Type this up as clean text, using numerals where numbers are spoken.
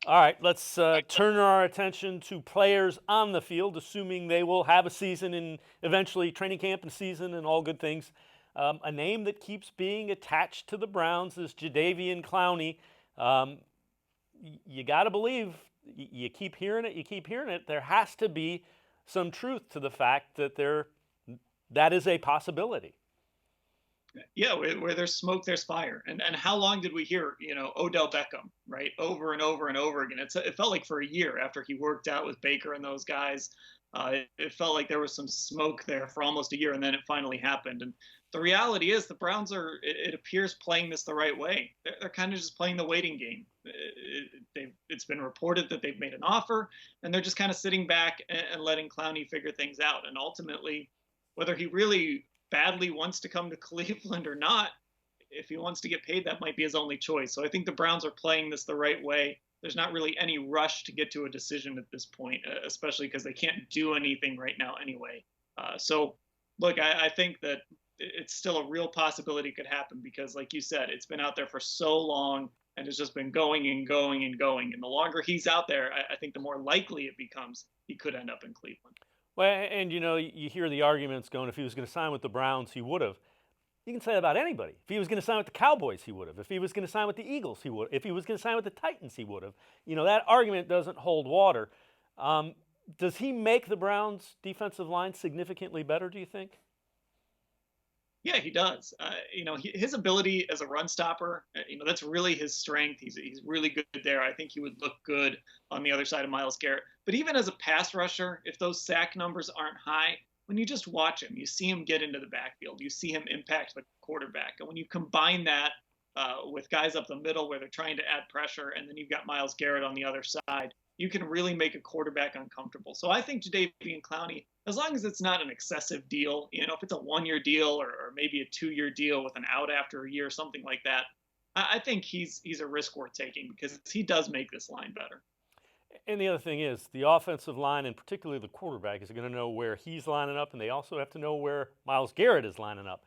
All right, let's turn our attention to players on the field, assuming they will have a season and eventually training camp and season and all good things. A name that keeps being attached to the Browns is Jadeveon Clowney. Um, you got to believe, you keep hearing it, you keep hearing it. There has to be some truth to the fact that that is a possibility. Yeah, where there's smoke, there's fire. And how long did we hear, Odell Beckham, right, over and over and over again? It felt like for a year after he worked out with Baker and those guys, it felt like there was some smoke there for almost a year, and then it finally happened. And the reality is, the Browns are, it appears, playing this the right way. They're kind of just playing the waiting game. It's been reported that they've made an offer, and they're just kind of sitting back and letting Clowney figure things out. And ultimately, whether he really badly wants to come to Cleveland or not, if he wants to get paid, that might be his only choice. So I think the Browns are playing this the right way. There's not really any rush to get to a decision at this point, especially because they can't do anything right now anyway. So, look, I think that it's still a real possibility it could happen because, like you said, it's been out there for so long and it's just been going and going and going. And the longer he's out there, I think the more likely it becomes he could end up in Cleveland. Well, and you hear the arguments going, if he was going to sign with the Browns, he would have. You can say that about anybody. If he was going to sign with the Cowboys, he would have. If he was going to sign with the Eagles, he would. If he was going to sign with the Titans, he would have. That argument doesn't hold water. Does he make the Browns' defensive line significantly better, do you think? Yeah, he does. His ability as a run stopper, that's really his strength. He's really good there. I think he would look good on the other side of Miles Garrett. But even as a pass rusher, if those sack numbers aren't high, when you just watch him, you see him get into the backfield, you see him impact the quarterback, and when you combine that with guys up the middle where they're trying to add pressure, and then you've got Miles Garrett on the other side, you can really make a quarterback uncomfortable. So I think Jadeveon Clowney, as long as it's not an excessive deal, if it's a 1 year deal or maybe a 2 year deal with an out after a year, something like that, I think he's a risk worth taking because he does make this line better. And the other thing is, the offensive line, and particularly the quarterback, is going to know where he's lining up, and they also have to know where Miles Garrett is lining up.